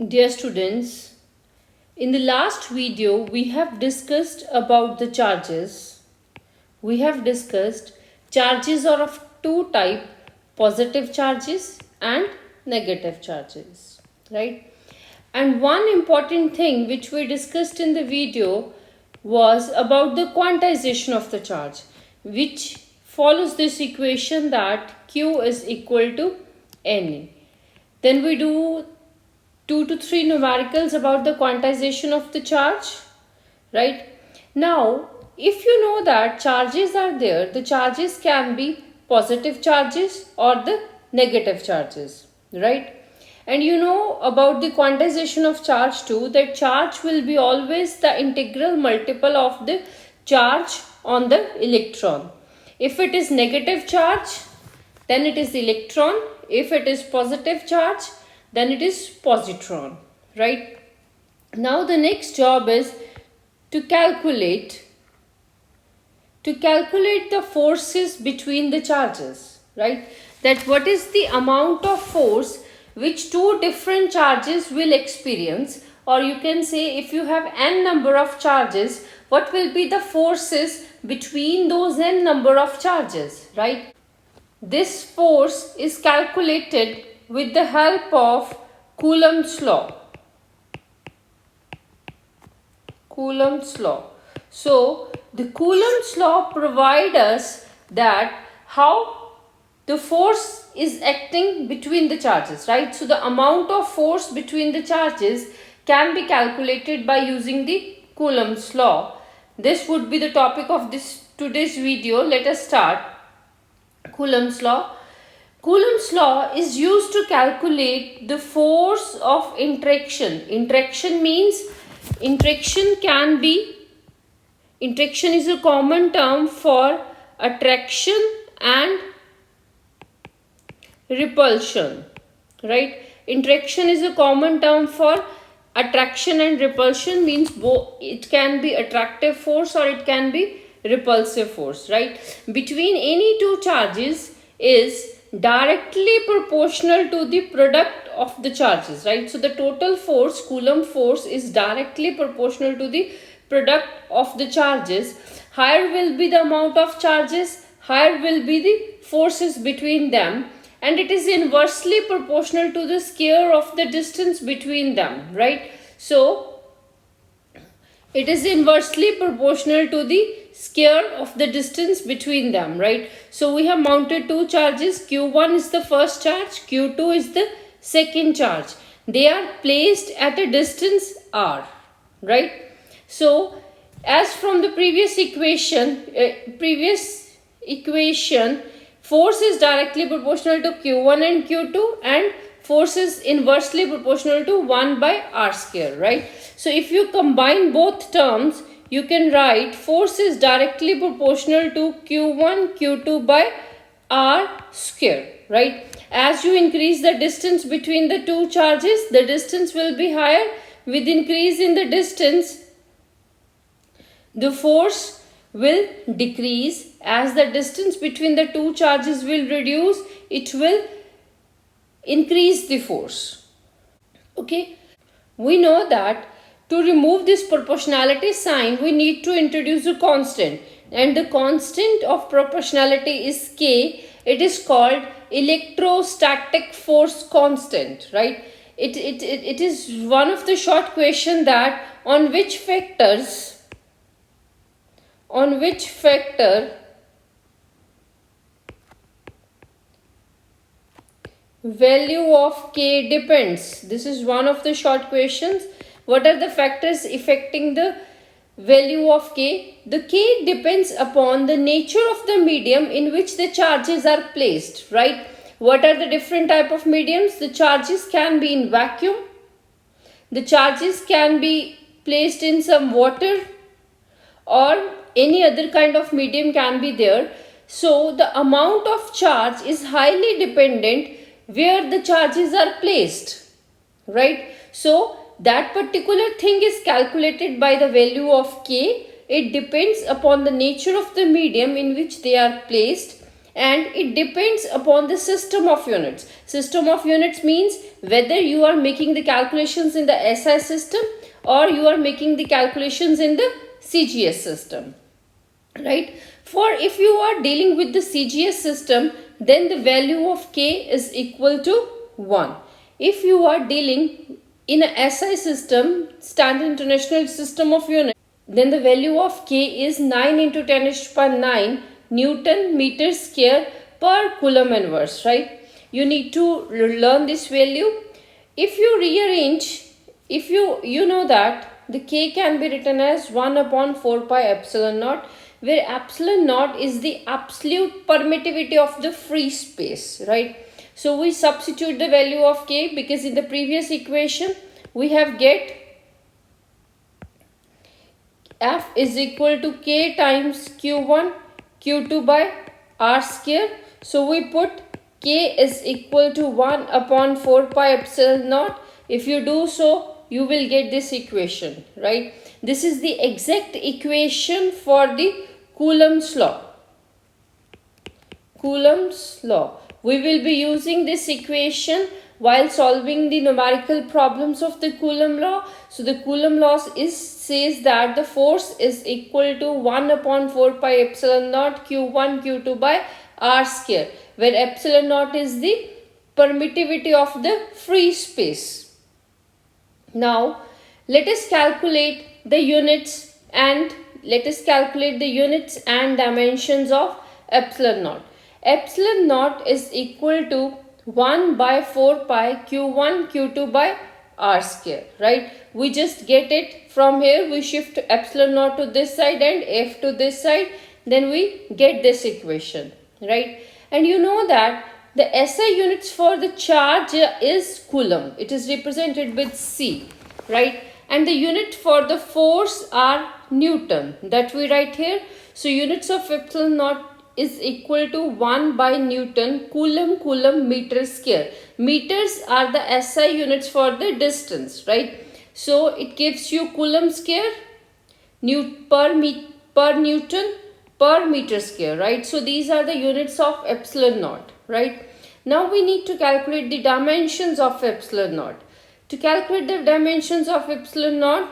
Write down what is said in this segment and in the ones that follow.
Dear students, in the last video we have discussed about the charges. We have discussed charges are of two types, positive charges and negative charges, right? And one important thing which we discussed in the video was about the quantization of the charge, which follows this equation that Q is equal to NE. Then we do 2 to 3 numericals about the quantization of the charge, right? Now, if you know that charges are there, the charges can be positive charges or the negative charges, right? And you know about the quantization of charge too, that charge will be always the integral multiple of the charge on the electron. If it is negative charge, then it is electron. If it is positive charge, then it is positron, right? Now the next job is to calculate the forces between the charges, right? That what is the amount of force which two different charges will experience, or you can say if you have n number of charges, what will be the forces between those n number of charges, right? This force is calculated with the help of Coulomb's law. Coulomb's law. So, the Coulomb's law provides us that how the force is acting between the charges, right? So, the amount of force between the charges can be calculated by using the Coulomb's law. This would be the topic of today's video. Let us start. Coulomb's law. Coulomb's law is used to calculate the force of interaction. Interaction means interaction is a common term for attraction and repulsion, right? Interaction is a common term for attraction and repulsion, means it can be attractive force or it can be repulsive force, right? Between any two charges is directly proportional to the product of the charges, right? So the total force, Coulomb force, is directly proportional to the product of the charges. Higher will be the amount of charges, higher will be the forces between them, and it is inversely proportional to the square of the distance between them, right? So it is inversely proportional to the square of the distance between them, right? So we have mounted two charges. Q1 is the first charge, Q2 is the second charge. They are placed at a distance r, right? So as from the previous equation, force is directly proportional to Q1 and Q2, and force is inversely proportional to 1 by r square, right? So if you combine both terms, you can write force is directly proportional to Q1, Q2 by r square, right? As you increase the distance between the two charges, the distance will be higher. With increase in the distance, the force will decrease. As the distance between the two charges will reduce, it will increase the force. Okay, we know that to remove this proportionality sign, we need to introduce a constant, and the constant of proportionality is K. It is called electrostatic force constant, right? It is one of the short question that on which factor value of K depends. This is one of the short questions. What are the factors affecting the value of K? The K depends upon the nature of the medium in which the charges are placed, right? What are the different type of mediums? The charges can be in vacuum. The charges can be placed in some water, or any other kind of medium can be there. So the amount of charge is highly dependent where the charges are placed, right? So that particular thing is calculated by the value of K. It depends upon the nature of the medium in which they are placed, and it depends upon the system of units. System of units means whether you are making the calculations in the SI system or you are making the calculations in the CGS system, right? For if you are dealing with the CGS system, then the value of K is equal to 1. If you are dealing in a SI system, Standard International System of Units, then the value of K is 9 into 10 raised to power 9 Newton meter square per Coulomb inverse, right? You need to learn this value. If you rearrange, if you know that the K can be written as 1 upon 4 pi epsilon naught, where epsilon naught is the absolute permittivity of the free space, right? So we substitute the value of K, because in the previous equation we have get F is equal to K times Q1 Q2 by R square. So we put K is equal to 1 upon 4 pi epsilon naught. If you do so, you will get this equation, right? This is the exact equation for the Coulomb's law. Coulomb's law. We will be using this equation while solving the numerical problems of the Coulomb law. So the Coulomb law says that the force is equal to 1 upon 4 pi epsilon naught Q1 Q2 by R square, where epsilon naught is the permittivity of the free space. Now let us calculate the units and dimensions of epsilon naught. Epsilon naught is equal to 1 by 4 pi Q1 Q2 by R square, right? We just get it from here. We shift epsilon naught to this side and F to this side. Then we get this equation, right? And you know that the SI units for the charge is Coulomb. It is represented with C, right? And the unit for the force are Newton, that we write here. So units of epsilon naught is equal to 1 by Newton Coulomb meter square. Meters are the SI units for the distance, right? So it gives you Coulomb square per Newton per meter square, right? So these are the units of epsilon naught, right? Now we need to calculate the dimensions of epsilon naught. To calculate the dimensions of epsilon naught,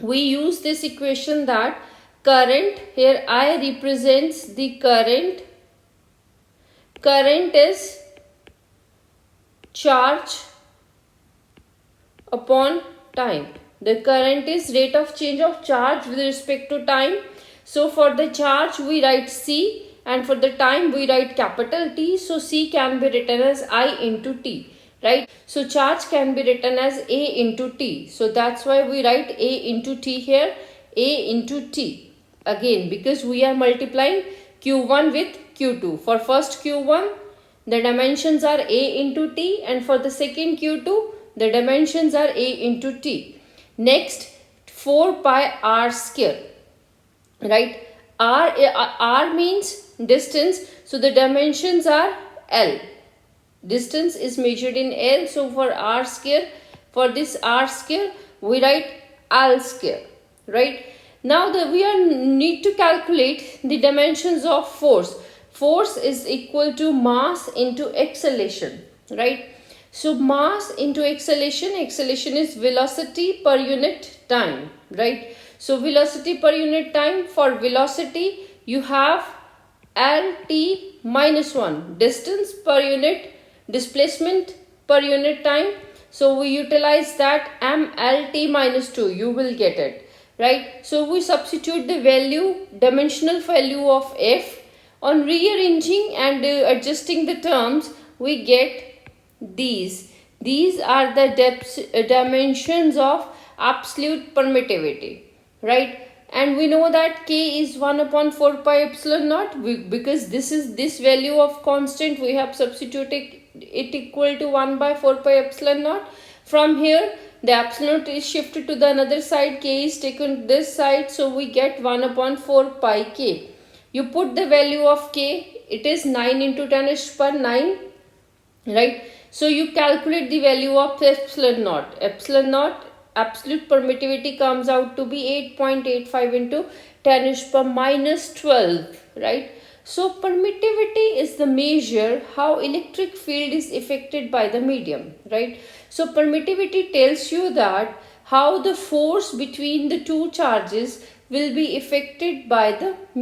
we use this equation that current, here I represents the current. Current is charge upon time. The current is rate of change of charge with respect to time. So for the charge we write C, and for the time we write capital T. So C can be written as I into T, right? So charge can be written as A into T. So that's why we write A into T here, A into T. Again, because we are multiplying Q1 with Q2. For first Q1, the dimensions are A into T, and for the second Q2, the dimensions are A into T. Next, 4 pi R square, right? R means distance, so the dimensions are L. Distance is measured in L, so for R square, for this R square, we write L square, right? Now we need to calculate the dimensions of force. Force is equal to mass into acceleration, right? So mass into acceleration is velocity per unit time, right? So velocity per unit time, for velocity you have Lt minus 1, distance per unit, displacement per unit time. So we utilize that mLt minus 2, you will get it, right? So we substitute the value, dimensional value of F. On rearranging and adjusting the terms, we get these. These are the dimensions of absolute permittivity, right? And we know that K is 1 upon 4 pi epsilon naught, because this value of constant, we have substituted it equal to 1 by 4 pi epsilon naught. From here, the epsilon is shifted to the another side, K is taken to this side, so we get 1 upon 4 pi K. You put the value of K, it is 9 into 10 raised to power 9, right? So you calculate the value of epsilon naught. Epsilon naught, absolute permittivity, comes out to be 8.85 into 10 raised to power minus 12, right? So permittivity is the measure how electric field is affected by the medium, right? So permittivity tells you that how the force between the two charges will be affected by the medium.